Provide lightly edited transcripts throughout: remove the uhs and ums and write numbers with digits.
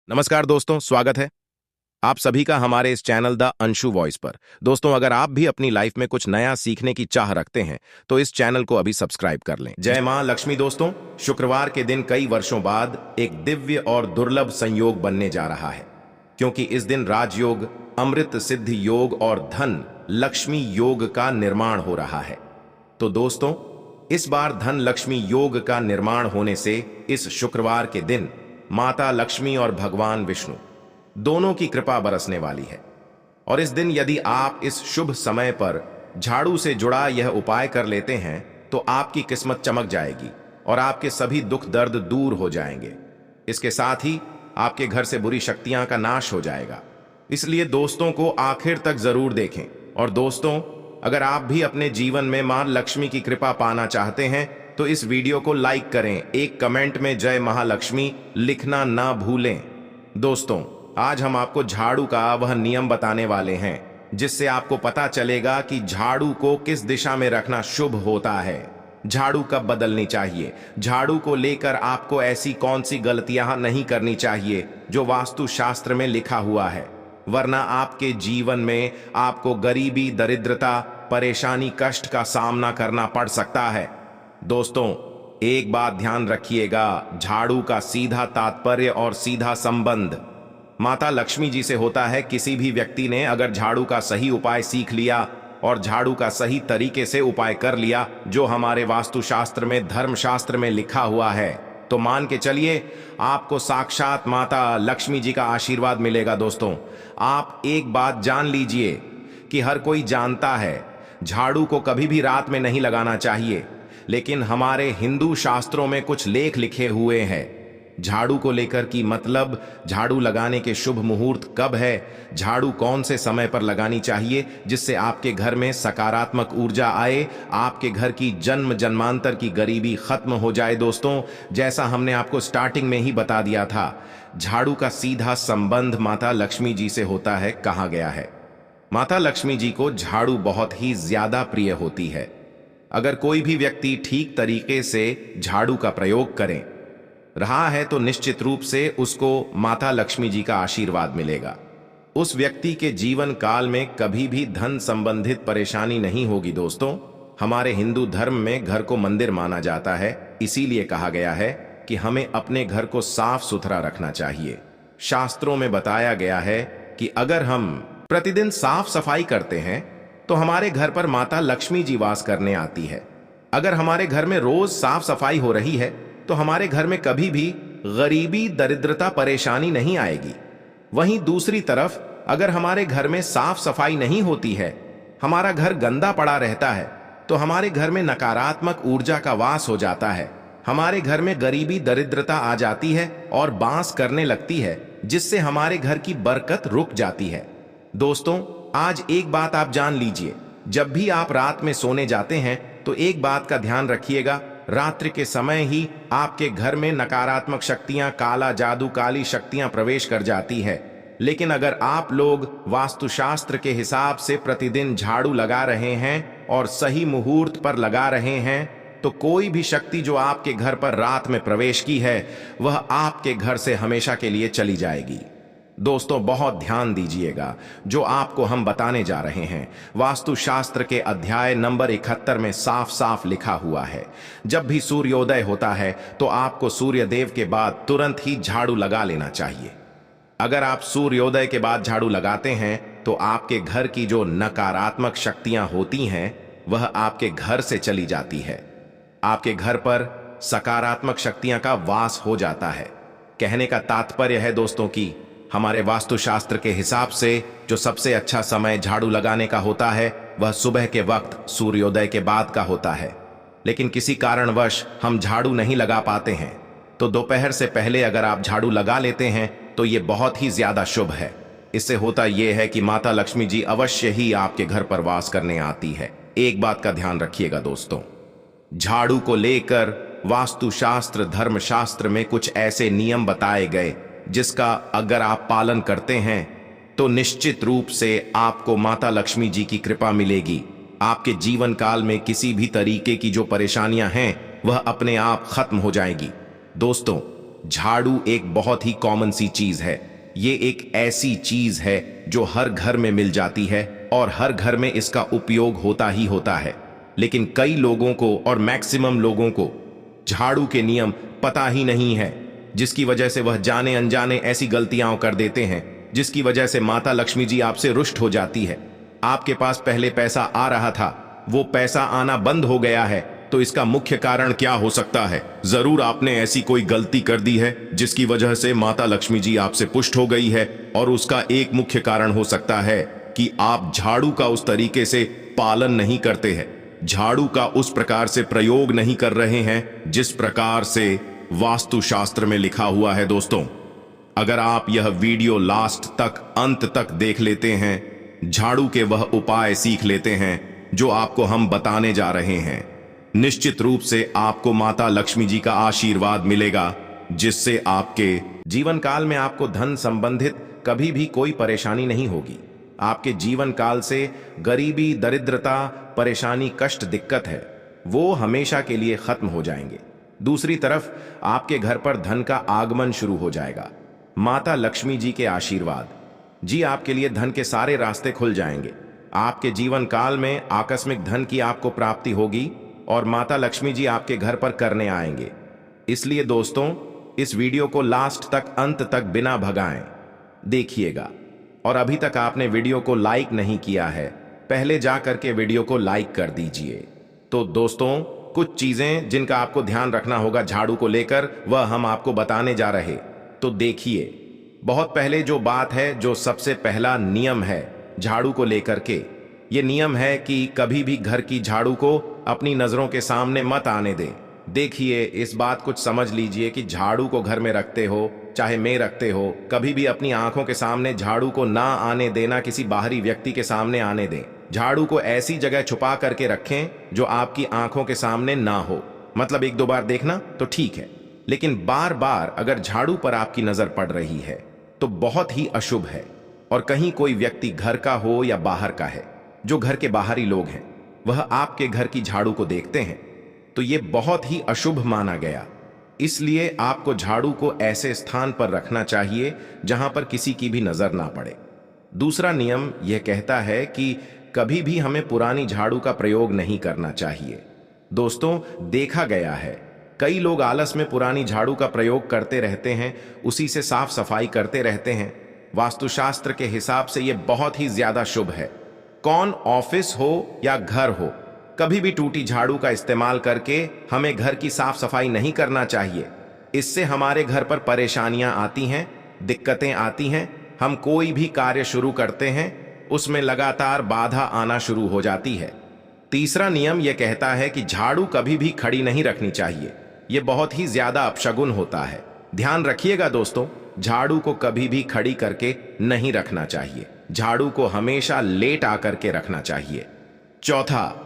नमस्कार दोस्तों, स्वागत है आप सभी का हमारे इस चैनल द अंशु वॉइस पर। दोस्तों, अगर आप भी अपनी लाइफ में कुछ नया सीखने की चाह रखते हैं तो इस चैनल को अभी सब्सक्राइब कर लें। जय मां लक्ष्मी। दोस्तों, शुक्रवार के दिन कई वर्षों बाद एक दिव्य और दुर्लभ संयोग बनने जा रहा है, क्योंकि इस दिन राजयोग, अमृत सिद्धि योग और धन लक्ष्मी योग का निर्माण हो रहा है। तो दोस्तों, इस बार धन लक्ष्मी योग का निर्माण होने से इस शुक्रवार के दिन माता लक्ष्मी और भगवान विष्णु दोनों की कृपा बरसने वाली है। और इस दिन यदि आप इस शुभ समय पर झाड़ू से जुड़ा यह उपाय कर लेते हैं तो आपकी किस्मत चमक जाएगी और आपके सभी दुख दर्द दूर हो जाएंगे। इसके साथ ही आपके घर से बुरी शक्तियां का नाश हो जाएगा। इसलिए दोस्तों को आखिर तक जरूर देखें। और दोस्तों, अगर आप भी अपने जीवन में मां लक्ष्मी की कृपा पाना चाहते हैं तो इस वीडियो को लाइक करें, एक कमेंट में जय महालक्ष्मी लिखना ना भूलें। दोस्तों, आज हम आपको झाड़ू का वह नियम बताने वाले हैं जिससे आपको पता चलेगा कि झाड़ू को किस दिशा में रखना शुभ होता है, झाड़ू कब बदलनी चाहिए, झाड़ू को लेकर आपको ऐसी कौन सी गलतियां नहीं करनी चाहिए जो वास्तु शास्त्र में लिखा हुआ है, वरना आपके जीवन में आपको गरीबी, दरिद्रता, परेशानी, कष्ट का सामना करना पड़ सकता है। दोस्तों, एक बात ध्यान रखिएगा, झाड़ू का सीधा तात्पर्य और सीधा संबंध माता लक्ष्मी जी से होता है। किसी भी व्यक्ति ने अगर झाड़ू का सही उपाय सीख लिया और झाड़ू का सही तरीके से उपाय कर लिया जो हमारे वास्तुशास्त्र में, धर्मशास्त्र में लिखा हुआ है, तो मान के चलिए आपको साक्षात माता लक्ष्मी जी का आशीर्वाद मिलेगा। दोस्तों, आप एक बात जान लीजिए कि हर कोई जानता है झाड़ू को कभी भी रात में नहीं लगाना चाहिए, लेकिन हमारे हिंदू शास्त्रों में कुछ लेख लिखे हुए हैं झाड़ू को लेकर कि मतलब झाड़ू लगाने के शुभ मुहूर्त कब है, झाड़ू कौन से समय पर लगानी चाहिए जिससे आपके घर में सकारात्मक ऊर्जा आए, आपके घर की जन्म जन्मांतर की गरीबी खत्म हो जाए। दोस्तों, जैसा हमने आपको स्टार्टिंग में ही बता दिया था, झाड़ू का सीधा संबंध माता लक्ष्मी जी से होता है। कहा गया है माता लक्ष्मी जी को झाड़ू बहुत ही ज्यादा प्रिय होती है। अगर कोई भी व्यक्ति ठीक तरीके से झाड़ू का प्रयोग करें रहा है तो निश्चित रूप से उसको माता लक्ष्मी जी का आशीर्वाद मिलेगा। उस व्यक्ति के जीवन काल में कभी भी धन संबंधित परेशानी नहीं होगी। दोस्तों, हमारे हिंदू धर्म में घर को मंदिर माना जाता है, इसीलिए कहा गया है कि हमें अपने घर को साफ सुथरा रखना चाहिए। शास्त्रों में बताया गया है कि अगर हम प्रतिदिन साफ सफाई करते हैं तो हमारे घर पर माता लक्ष्मी जी वास करने आती है। अगर हमारे घर में रोज साफ सफाई हो रही है तो हमारे घर में कभी भी गरीबी, दरिद्रता, परेशानी नहीं आएगी। वहीं दूसरी तरफ अगर हमारे घर में साफ सफाई नहीं होती है, हमारा घर गंदा पड़ा रहता है, तो हमारे घर में नकारात्मक ऊर्जा का वास हो जाता है। हमारे घर में गरीबी, दरिद्रता आ जाती है और बांस करने लगती है, जिससे हमारे घर की बरकत रुक जाती है। दोस्तों, आज एक बात आप जान लीजिए, जब भी आप रात में सोने जाते हैं तो एक बात का ध्यान रखिएगा, रात्रि के समय ही आपके घर में नकारात्मक शक्तियां, काला जादू, काली शक्तियां प्रवेश कर जाती है। लेकिन अगर आप लोग वास्तुशास्त्र के हिसाब से प्रतिदिन झाड़ू लगा रहे हैं और सही मुहूर्त पर लगा रहे हैं तो कोई भी शक्ति जो आपके घर पर रात में प्रवेश की है वह आपके घर से हमेशा के लिए चली जाएगी। दोस्तों, बहुत ध्यान दीजिएगा, जो आपको हम बताने जा रहे हैं वास्तुशास्त्र के अध्याय नंबर 71 में साफ साफ लिखा हुआ है। जब भी सूर्योदय होता है तो आपको सूर्यदेव के बाद तुरंत ही झाड़ू लगा लेना चाहिए। अगर आप सूर्योदय के बाद झाड़ू लगाते हैं तो आपके घर की जो नकारात्मक शक्तियां होती हैं वह आपके घर से चली जाती है, आपके घर पर सकारात्मक शक्तियां का वास हो जाता है। कहने का तात्पर्य है दोस्तों कि हमारे वास्तुशास्त्र के हिसाब से जो सबसे अच्छा समय झाड़ू लगाने का होता है वह सुबह के वक्त सूर्योदय के बाद का होता है। लेकिन किसी कारणवश हम झाड़ू नहीं लगा पाते हैं तो दोपहर से पहले अगर आप झाड़ू लगा लेते हैं तो ये बहुत ही ज्यादा शुभ है। इससे होता यह है कि माता लक्ष्मी जी अवश्य ही आपके घर पर वास करने आती है। एक बात का ध्यान रखिएगा दोस्तों, झाड़ू को लेकर वास्तुशास्त्र, धर्मशास्त्र में कुछ ऐसे नियम बताए गए जिसका अगर आप पालन करते हैं तो निश्चित रूप से आपको माता लक्ष्मी जी की कृपा मिलेगी। आपके जीवन काल में किसी भी तरीके की जो परेशानियां हैं वह अपने आप खत्म हो जाएगी। दोस्तों, झाड़ू एक बहुत ही कॉमन सी चीज है। ये एक ऐसी चीज है जो हर घर में मिल जाती है और हर घर में इसका उपयोग होता ही होता है। लेकिन कई लोगों को और मैक्सिमम लोगों को झाड़ू के नियम पता ही नहीं है, जिसकी वजह से वह जाने अनजाने ऐसी गलतियां कर देते हैं जिसकी वजह से माता लक्ष्मी जी आपसे रुष्ट हो जाती है। आपके पास पहले पैसा आ रहा था, वो पैसा आना बंद हो गया है, तो इसका मुख्य कारण क्या हो सकता है? जरूर आपने ऐसी कोई गलती कर दी है जिसकी वजह से माता लक्ष्मी जी आपसे पुष्ट हो गई है। और उसका एक मुख्य कारण हो सकता है कि आप झाड़ू का उस तरीके से पालन नहीं करते हैं, झाड़ू का उस प्रकार से प्रयोग नहीं कर रहे हैं जिस प्रकार से वास्तुशास्त्र में लिखा हुआ है। दोस्तों, अगर आप यह वीडियो लास्ट तक अंत तक देख लेते हैं, झाड़ू के वह उपाय सीख लेते हैं जो आपको हम बताने जा रहे हैं, निश्चित रूप से आपको माता लक्ष्मी जी का आशीर्वाद मिलेगा, जिससे आपके जीवन काल में आपको धन संबंधित कभी भी कोई परेशानी नहीं होगी। आपके जीवन काल से गरीबी, दरिद्रता, परेशानी, कष्ट, दिक्कत है, वो हमेशा के लिए खत्म हो जाएंगे। दूसरी तरफ आपके घर पर धन का आगमन शुरू हो जाएगा। माता लक्ष्मी जी के आशीर्वाद जी आपके लिए धन के सारे रास्ते खुल जाएंगे। आपके जीवन काल में आकस्मिक धन की आपको प्राप्ति होगी और माता लक्ष्मी जी आपके घर पर करने आएंगे। इसलिए दोस्तों, इस वीडियो को लास्ट तक अंत तक बिना भगाएं देखिएगा। और अभी तक आपने वीडियो को लाइक नहीं किया है, पहले जा करके वीडियो को लाइक कर दीजिए। तो दोस्तों, कुछ चीजें जिनका आपको ध्यान रखना होगा झाड़ू को लेकर, वह हम आपको बताने जा रहे। तो देखिए, बहुत पहले जो बात है, जो सबसे पहला नियम है झाड़ू को लेकर के, ये नियम है कि कभी भी घर की झाड़ू को अपनी नजरों के सामने मत आने दें। देखिए, इस बात कुछ समझ लीजिए कि झाड़ू को घर में रखते हो, चाहे में रखते हो, कभी भी अपनी आंखों के सामने झाड़ू को ना आने देना, किसी बाहरी व्यक्ति के सामने आने दें। झाड़ू को ऐसी जगह छुपा करके रखें जो आपकी आंखों के सामने ना हो। मतलब एक दो बार देखना तो ठीक है, लेकिन बार बार अगर झाड़ू पर आपकी नजर पड़ रही है तो बहुत ही अशुभ है। और कहीं कोई व्यक्ति घर का हो या बाहर का है, जो घर के बाहरी लोग हैं, वह आपके घर की झाड़ू को देखते हैं, तो यह बहुत ही अशुभ माना गया। इसलिए आपको झाड़ू को ऐसे स्थान पर रखना चाहिए जहां पर किसी की भी नजर ना पड़े। दूसरा नियम यह कहता है कि कभी भी हमें पुरानी झाड़ू का प्रयोग नहीं करना चाहिए। दोस्तों, देखा गया है कई लोग आलस में पुरानी झाड़ू का प्रयोग करते रहते हैं, उसी से साफ सफाई करते रहते हैं। वास्तुशास्त्र के हिसाब से यह बहुत ही ज्यादा शुभ है। कौन ऑफिस हो या घर हो, कभी भी टूटी झाड़ू का इस्तेमाल करके हमें घर की साफ सफाई नहीं करना चाहिए। इससे हमारे घर पर परेशानियां आती हैं, दिक्कतें आती हैं। हम कोई भी कार्य शुरू करते हैं, उसमें लगातार बाधा आना शुरू हो जाती है। तीसरा नियम यह कहता है कि झाड़ू कभी भी खड़ी नहीं रखनी चाहिए। यह बहुत ही ज्यादा अपशगुन होता है। ध्यान रखिएगा दोस्तों, झाड़ू को कभी भी खड़ी करके नहीं रखना चाहिए। झाड़ू को हमेशा लेट आकर के रखना चाहिए। चौथा,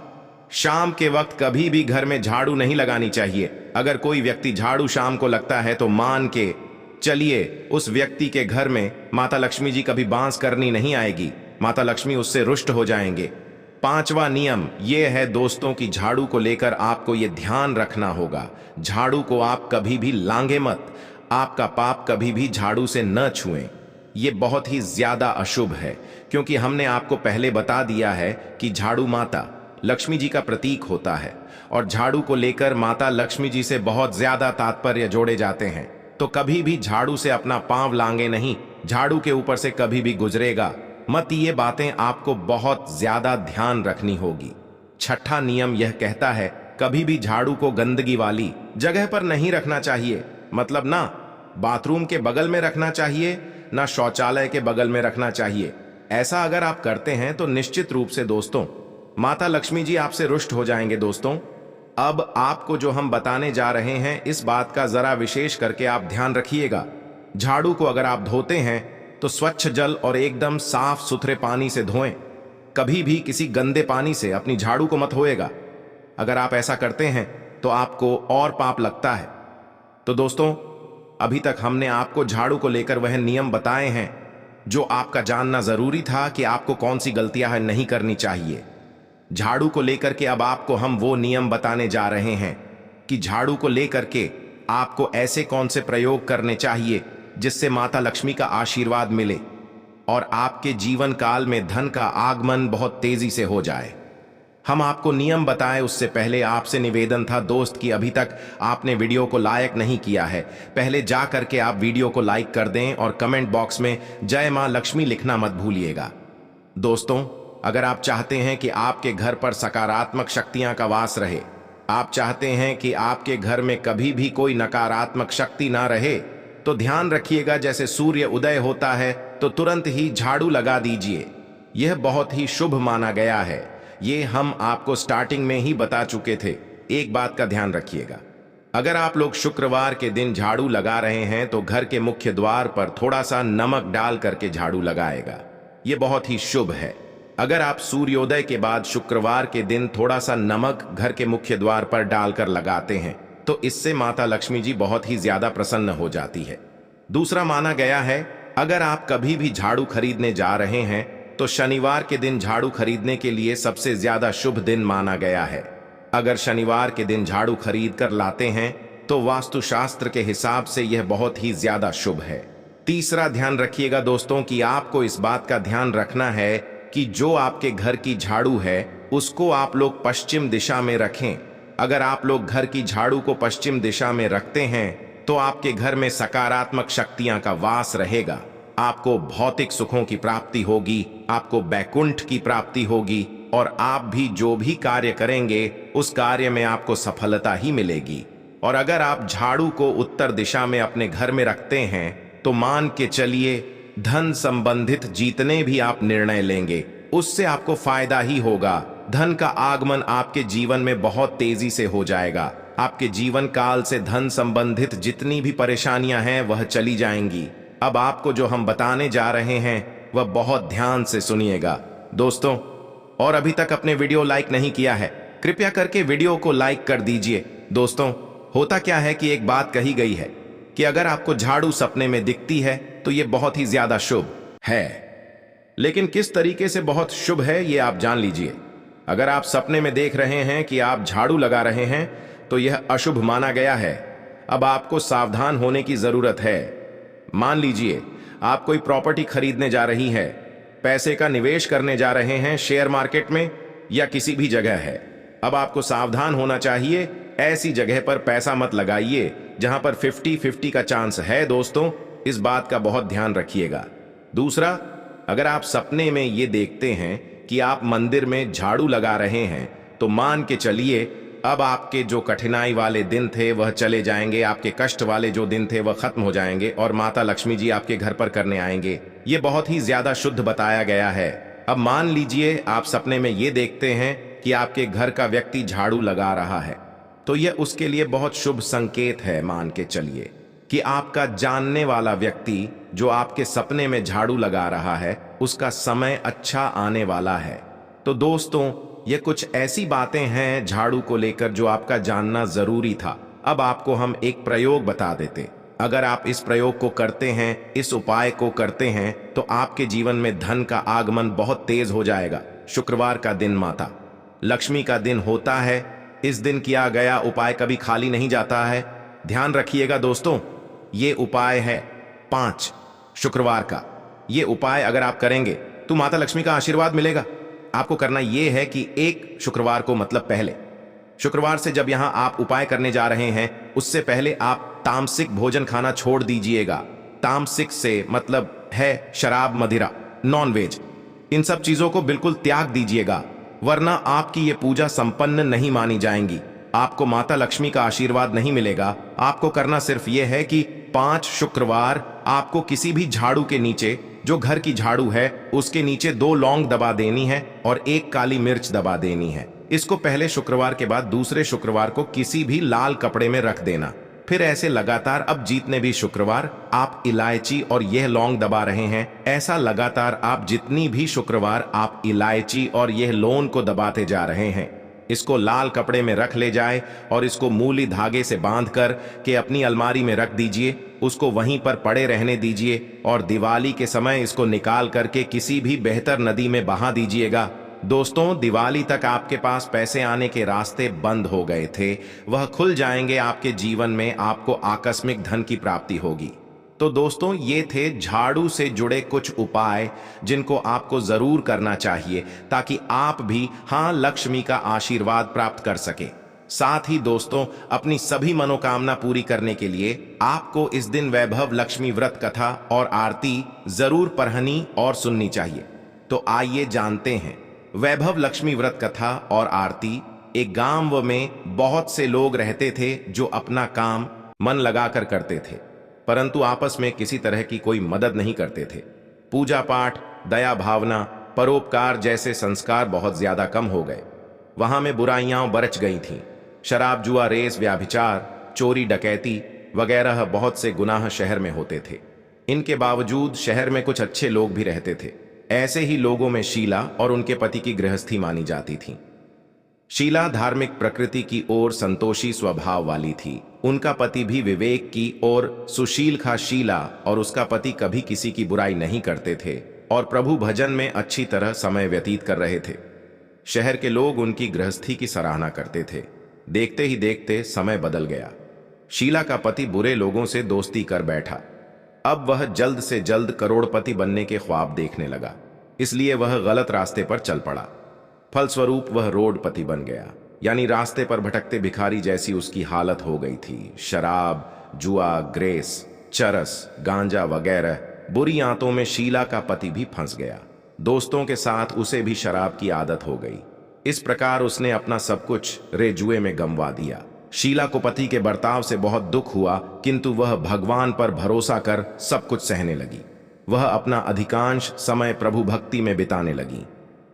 शाम के वक्त कभी भी घर में झाड़ू नहीं लगानी चाहिए। अगर कोई व्यक्ति झाड़ू शाम को लगता है तो मान के चलिए उस व्यक्ति के घर में माता लक्ष्मी जी कभी बांस करनी नहीं आएगी, माता लक्ष्मी उससे रुष्ट हो जाएंगे। पांचवा नियम यह है दोस्तों कि झाड़ू को लेकर आपको यह ध्यान रखना होगा, झाड़ू को आप कभी भी लांगे मत। आपका पाप कभी भी झाड़ू से न छुएं। यह बहुत ही ज्यादा अशुभ है, क्योंकि हमने आपको पहले बता दिया है कि झाड़ू माता लक्ष्मी जी का प्रतीक होता है और झाड़ू को लेकर माता लक्ष्मी जी से बहुत ज्यादा तात्पर्य जोड़े जाते हैं। तो कभी भी झाड़ू से अपना पांव लांगे नहीं, झाड़ू के ऊपर से कभी भी गुजरेगा मत। ये बातें आपको बहुत ज्यादा ध्यान रखनी होगी। छठा नियम यह कहता है कभी भी झाड़ू को गंदगी वाली जगह पर नहीं रखना चाहिए। मतलब ना बाथरूम के बगल में रखना चाहिए, ना शौचालय के बगल में रखना चाहिए। ऐसा अगर आप करते हैं तो निश्चित रूप से दोस्तों माता लक्ष्मी जी आपसे रुष्ट हो जाएंगे। दोस्तों, अब आपको जो हम बताने जा रहे हैं, इस बात का जरा विशेष करके आप ध्यान रखिएगा। झाड़ू को अगर आप धोते हैं तो स्वच्छ जल और एकदम साफ सुथरे पानी से धोएं। कभी भी किसी गंदे पानी से अपनी झाड़ू को मत धोएगा। अगर आप ऐसा करते हैं तो आपको और पाप लगता है। तो दोस्तों, अभी तक हमने आपको झाड़ू को लेकर वह नियम बताए हैं जो आपका जानना जरूरी था कि आपको कौन सी गलतियां है नहीं करनी चाहिए। झाड़ू को लेकर के अब आपको हम वो नियम बताने जा रहे हैं कि झाड़ू को लेकर के आपको ऐसे कौन से प्रयोग करने चाहिए जिससे माता लक्ष्मी का आशीर्वाद मिले और आपके जीवन काल में धन का आगमन बहुत तेजी से हो जाए। हम आपको नियम बताएं उससे पहले आपसे निवेदन था दोस्त कि अभी तक आपने वीडियो को लाइक नहीं किया है, पहले जा करके आप वीडियो को लाइक कर दें और कमेंट बॉक्स में जय मां लक्ष्मी लिखना मत भूलिएगा। दोस्तों, अगर आप चाहते हैं कि आपके घर पर सकारात्मक शक्तियां का वास रहे, आप चाहते हैं कि आपके घर में कभी भी कोई नकारात्मक शक्ति ना रहे, तो ध्यान रखिएगा जैसे सूर्य उदय होता है तो तुरंत ही झाड़ू लगा दीजिए। यह बहुत ही शुभ माना गया है। ये हम आपको स्टार्टिंग में ही बता चुके थे। एक बात का ध्यान रखिएगा, अगर आप लोग शुक्रवार के दिन झाड़ू लगा रहे हैं तो घर के मुख्य द्वार पर थोड़ा सा नमक डाल करके झाड़ू लगाएगा। ये बहुत ही शुभ है। अगर आप सूर्योदय के बाद शुक्रवार के दिन थोड़ा सा नमक घर के मुख्य द्वार पर डालकर लगाते हैं तो इससे माता लक्ष्मी जी बहुत ही ज्यादा प्रसन्न हो जाती है। दूसरा माना गया है, अगर आप कभी भी झाड़ू खरीदने जा रहे हैं तो शनिवार के दिन झाड़ू खरीदने के लिए सबसे ज्यादा शुभ दिन माना गया है। अगर शनिवार के दिन झाड़ू खरीद कर लाते हैं तो वास्तुशास्त्र के हिसाब से यह बहुत ही ज्यादा शुभ है। तीसरा ध्यान रखिएगा दोस्तों कि आपको इस बात का ध्यान रखना है कि जो आपके घर की झाड़ू है उसको आप लोग पश्चिम दिशा में रखें। अगर आप लोग घर की झाड़ू को पश्चिम दिशा में रखते हैं तो आपके घर में सकारात्मक शक्तियां का वास रहेगा। आपको भौतिक सुखों की प्राप्ति होगी, आपको बैकुंठ की प्राप्ति होगी और आप भी जो भी कार्य करेंगे उस कार्य में आपको सफलता ही मिलेगी। और अगर आप झाड़ू को उत्तर दिशा में अपने घर में रखते हैं तो मान के चलिए धन संबंधित जितने भी आप निर्णय लेंगे उससे आपको फायदा ही होगा। धन का आगमन आपके जीवन में बहुत तेजी से हो जाएगा। आपके जीवन काल से धन संबंधित जितनी भी परेशानियां हैं वह चली जाएंगी। अब आपको जो हम बताने जा रहे हैं वह बहुत ध्यान से सुनिएगा दोस्तों। और अभी तक अपने वीडियो लाइक नहीं किया है, कृपया करके वीडियो को लाइक कर दीजिए। दोस्तों, होता क्या है कि एक बात कही गई है कि अगर आपको झाड़ू सपने में दिखती है तो यह बहुत ही ज्यादा शुभ है। लेकिन किस तरीके से बहुत शुभ है ये आप जान लीजिए। अगर आप सपने में देख रहे हैं कि आप झाड़ू लगा रहे हैं तो यह अशुभ माना गया है। अब आपको सावधान होने की जरूरत है। मान लीजिए आप कोई प्रॉपर्टी खरीदने जा रही है, पैसे का निवेश करने जा रहे हैं शेयर मार्केट में या किसी भी जगह है। अब आपको सावधान होना चाहिए, ऐसी जगह पर पैसा मत लगाइए जहां पर 50-50 का चांस है। दोस्तों, इस बात का बहुत ध्यान रखिएगा। दूसरा, अगर आप सपने में ये देखते हैं कि आप मंदिर में झाड़ू लगा रहे हैं तो मान के चलिए अब आपके जो कठिनाई वाले दिन थे वह चले जाएंगे, आपके कष्ट वाले जो दिन थे वह खत्म हो जाएंगे और माता लक्ष्मी जी आपके घर पर करने आएंगे। ये बहुत ही ज्यादा शुद्ध बताया गया है। अब मान लीजिए आप सपने में ये देखते हैं कि आपके घर का व्यक्ति झाड़ू लगा रहा है तो यह उसके लिए बहुत शुभ संकेत है। मान के चलिए कि आपका जानने वाला व्यक्ति जो आपके सपने में झाड़ू लगा रहा है उसका समय अच्छा आने वाला है। तो दोस्तों, ये कुछ ऐसी बातें हैं झाड़ू को लेकर जो आपका जानना जरूरी था। अब आपको हम एक प्रयोग बता देते। अगर आप इस प्रयोग को करते हैं, इस उपाय को करते हैं तो आपके जीवन में धन का आगमन बहुत तेज हो जाएगा। शुक्रवार का दिन माता लक्ष्मी का दिन होता है। इस दिन किया गया उपाय कभी खाली नहीं जाता है। ध्यान रखिएगा दोस्तों, ये उपाय है 5 शुक्रवार का। ये उपाय अगर आप करेंगे तो माता लक्ष्मी का आशीर्वाद मिलेगा। आपको करना यह है कि 1 शुक्रवार को, मतलब पहले शुक्रवार से जब यहां आप उपाय करने जा रहे हैं उससे पहले आप तामसिक भोजन खाना छोड़ दीजिएगा। तामसिक से मतलब है शराब, मदिरा, नॉनवेज, इन सब चीजों को बिल्कुल त्याग दीजिएगा, वरना आपकी ये पूजा संपन्न नहीं मानी जाएंगी। आपको माता लक्ष्मी का आशीर्वाद नहीं मिलेगा। आपको करना सिर्फ यह है कि 5 शुक्रवार आपको किसी भी झाड़ू के नीचे, जो घर की झाड़ू है उसके नीचे 2 लौंग दबा देनी है और 1 काली मिर्च दबा देनी है। इसको पहले शुक्रवार के बाद दूसरे शुक्रवार को किसी भी लाल कपड़े में रख देना। फिर ऐसे लगातार अब जितने भी शुक्रवार आप इलायची और यह लौंग दबा रहे हैं, ऐसा लगातार आप जितनी भी शुक्रवार आप इलायची और यह लौंग को दबाते जा रहे हैं। इसको लाल कपड़े में रख ले जाए और इसको मूली धागे से बांध कर के अपनी अलमारी में रख दीजिए। उसको वहीं पर पड़े रहने दीजिए और दिवाली के समय इसको निकाल करके किसी भी बेहतर नदी में बहा दीजिएगा। दोस्तों, दिवाली तक आपके पास पैसे आने के रास्ते बंद हो गए थे, वह खुल जाएंगे। आपके जीवन में आपको आकस्मिक धन की प्राप्ति होगी। तो दोस्तों, ये थे झाड़ू से जुड़े कुछ उपाय जिनको आपको जरूर करना चाहिए ताकि आप भी लक्ष्मी का आशीर्वाद प्राप्त कर सके। साथ ही दोस्तों, अपनी सभी मनोकामना पूरी करने के लिए आपको इस दिन वैभव लक्ष्मी व्रत कथा और आरती जरूर पढ़नी और सुननी चाहिए। तो आइए जानते हैं वैभव लक्ष्मी व्रत कथा और आरती। एक गांव में बहुत से लोग रहते थे जो अपना काम मन लगाकर करते थे, परंतु आपस में किसी तरह की कोई मदद नहीं करते थे। पूजा पाठ, दया भावना, परोपकार जैसे संस्कार बहुत ज्यादा कम हो गए। वहां में बुराइयां बरच गई थीं। शराब, जुआ, रेस, व्याभिचार, चोरी, डकैती वगैरह बहुत से गुनाह शहर में होते थे। इनके बावजूद शहर में कुछ अच्छे लोग भी रहते थे। ऐसे ही लोगों में शीला और उनके पति की गृहस्थी मानी जाती थी। शीला धार्मिक प्रकृति की ओर संतोषी स्वभाव वाली थी। उनका पति भी विवेक की ओर सुशील था। शीला और उसका पति कभी किसी की बुराई नहीं करते थे और प्रभु भजन में अच्छी तरह समय व्यतीत कर रहे थे। शहर के लोग उनकी गृहस्थी की सराहना करते थे। देखते ही देखते समय बदल गया। शीला का पति बुरे लोगों से दोस्ती कर बैठा। अब वह जल्द से जल्द करोड़पति बनने के ख्वाब देखने लगा, इसलिए वह गलत रास्ते पर चल पड़ा। फलस्वरूप वह रोडपति बन गया, यानी रास्ते पर भटकते भिखारी जैसी उसकी हालत हो गई थी। शराब, जुआ, ग्रेस, चरस, गांजा वगैरह बुरी आंतों में शीला का पति भी फंस गया। दोस्तों के साथ उसे भी शराब की आदत हो गई। इस प्रकार उसने अपना सब कुछ जुए में गंवा दिया। शीला को पति के बर्ताव से बहुत दुख हुआ, किंतु वह भगवान पर भरोसा कर सब कुछ सहने लगी। वह अपना अधिकांश समय प्रभु भक्ति में बिताने लगी।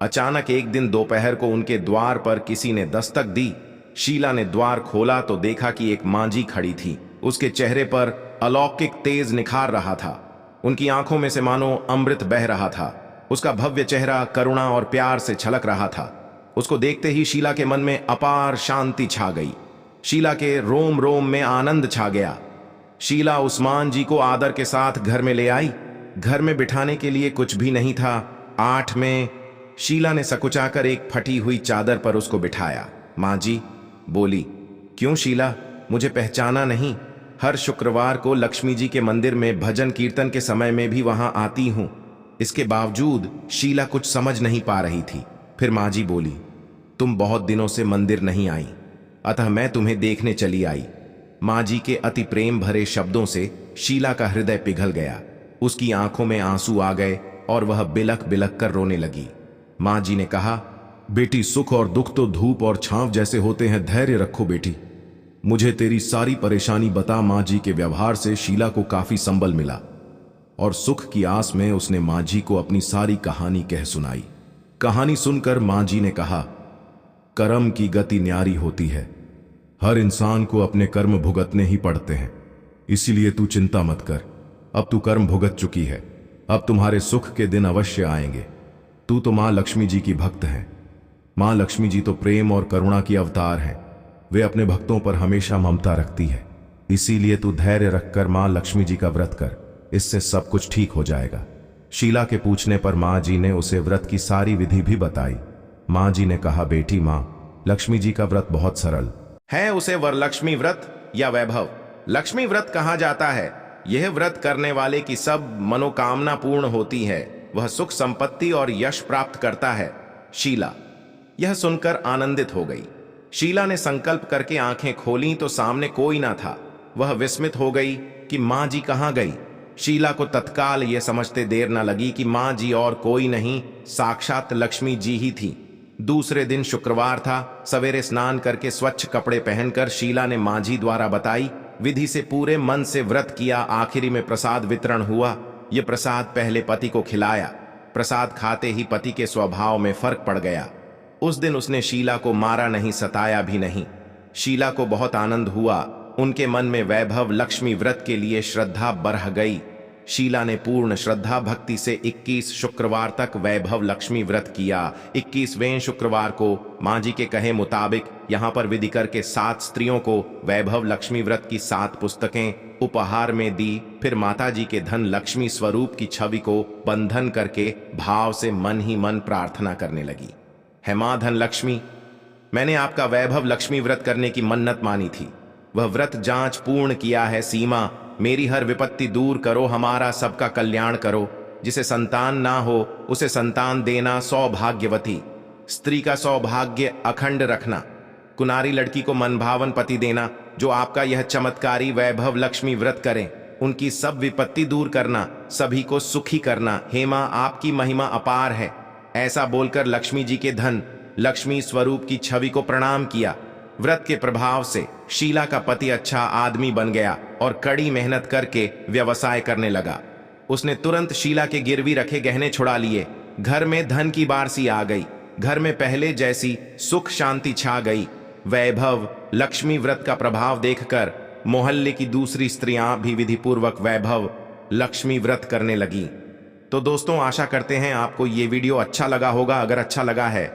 अचानक एक दिन दोपहर को उनके द्वार पर किसी ने दस्तक दी। शीला ने द्वार खोला तो देखा कि एक मांझी खड़ी थी। उसके चेहरे पर अलौकिक तेज निखार रहा था। उनकी आंखों में से मानो अमृत बह रहा था। उसका भव्य चेहरा करुणा और प्यार से छलक रहा था। उसको देखते ही शीला के मन में अपार शांति छा गई। शीला के रोम रोम में आनंद छा गया। शीला उस्मान जी को आदर के साथ घर में ले आई। घर में बिठाने के लिए कुछ भी नहीं था। 8 में शीला ने सकुचाकर एक फटी हुई चादर पर उसको बिठाया। माँ जी बोली, क्यों शीला, मुझे पहचाना नहीं? हर शुक्रवार को लक्ष्मी जी के मंदिर में भजन कीर्तन के समय में भी वहां आती हूं। इसके बावजूद शीला कुछ समझ नहीं पा रही थी। फिर माँ जी बोली, तुम बहुत दिनों से मंदिर नहीं आई, अतः मैं तुम्हें देखने चली आई। माँ जी के अति प्रेम भरे शब्दों से शीला का हृदय पिघल गया। उसकी आंखों में आंसू आ गए और वह बिलख बिलख कर रोने लगी। माँ जी ने कहा, बेटी, सुख और दुख तो धूप और छांव जैसे होते हैं, धैर्य रखो बेटी। मुझे तेरी सारी परेशानी बता। माँ जी के व्यवहार से शीला को काफी संबल मिला और सुख की आस में उसने माँ जी को अपनी सारी कहानी कह सुनाई। कहानी सुनकर माँ जी ने कहा, कर्म की गति न्यारी होती है। हर इंसान को अपने कर्म भुगतने ही पड़ते हैं, इसीलिए तू चिंता मत कर। अब तू कर्म भुगत चुकी है, अब तुम्हारे सुख के दिन अवश्य आएंगे। तू तो माँ लक्ष्मी जी की भक्त है। माँ लक्ष्मी जी तो प्रेम और करुणा की अवतार है। वे अपने भक्तों पर हमेशा ममता रखती है। इसीलिए तू धैर्य रखकर माँ लक्ष्मी जी का व्रत कर, इससे सब कुछ ठीक हो जाएगा। शीला के पूछने पर माँ जी ने उसे व्रत की सारी विधि भी बताई। माँ जी ने कहा, बेटी, माँ लक्ष्मी जी का व्रत बहुत सरल है। उसे वरलक्ष्मी व्रत या वैभव लक्ष्मी व्रत कहा जाता है। यह व्रत करने वाले की सब मनोकामना पूर्ण होती है। वह सुख, संपत्ति और यश प्राप्त करता है। शीला यह सुनकर आनंदित हो गई। शीला ने संकल्प करके आंखें खोलीं तो सामने कोई ना था। वह विस्मित हो गई कि माँ जी कहाँ गई। शीला को तत्काल यह समझते देर न लगी कि माँ जी और कोई नहीं, साक्षात लक्ष्मी जी ही थी। दूसरे दिन शुक्रवार था। सवेरे स्नान करके स्वच्छ कपड़े पहनकर शीला ने माँ जी द्वारा बताई विधि से पूरे मन से व्रत किया। आखिरी में प्रसाद वितरण हुआ। यह प्रसाद पहले पति को खिलाया। प्रसाद खाते ही पति के स्वभाव में फर्क पड़ गया। उस दिन उसने शीला को मारा नहीं, सताया भी नहीं। शीला को बहुत आनंद हुआ। उनके मन में वैभव लक्ष्मी व्रत के लिए श्रद्धा बढ़ गई। शीला ने पूर्ण श्रद्धा भक्ति से 21 शुक्रवार तक वैभव लक्ष्मी व्रत किया। 21वें शुक्रवार को माँ जी के कहे मुताबिक यहाँ पर विधि करके 7 स्त्रियों को वैभव लक्ष्मी व्रत की 7 पुस्तकें उपहार में दी। फिर माता जी के धन लक्ष्मी स्वरूप की छवि को बंधन करके भाव से मन ही मन प्रार्थना करने लगी। है मां धन लक्ष्मी, मैंने आपका वैभव लक्ष्मी व्रत करने की मन्नत मानी थी। वह व्रत जांच पूर्ण किया है सीमा, मेरी हर विपत्ति दूर करो, हमारा सबका कल्याण करो। जिसे संतान ना हो उसे संतान देना, सौभाग्यवती स्त्री का सौभाग्य अखंड रखना, कुनारी लड़की को मनभावन पति देना। जो आपका यह चमत्कारी वैभव लक्ष्मी व्रत करें उनकी सब विपत्ति दूर करना, सभी को सुखी करना। हे मां, आपकी महिमा अपार है। ऐसा बोलकर लक्ष्मी जी के धन लक्ष्मी स्वरूप की छवि को प्रणाम किया। व्रत के प्रभाव से शीला का पति अच्छा आदमी बन गया और कड़ी मेहनत करके व्यवसाय करने लगा। उसने तुरंत शीला के गिरवी रखे गहने छुड़ा लिए। घर में धन की बारसी आ गई। घर में पहले जैसी सुख शांति छा गई। वैभव लक्ष्मी व्रत का प्रभाव देखकर मोहल्ले की दूसरी स्त्रियां भी विधिपूर्वक वैभव लक्ष्मी व्रत करने लगी। तो दोस्तों, आशा करते हैं आपको ये वीडियो अच्छा लगा होगा। अगर अच्छा लगा है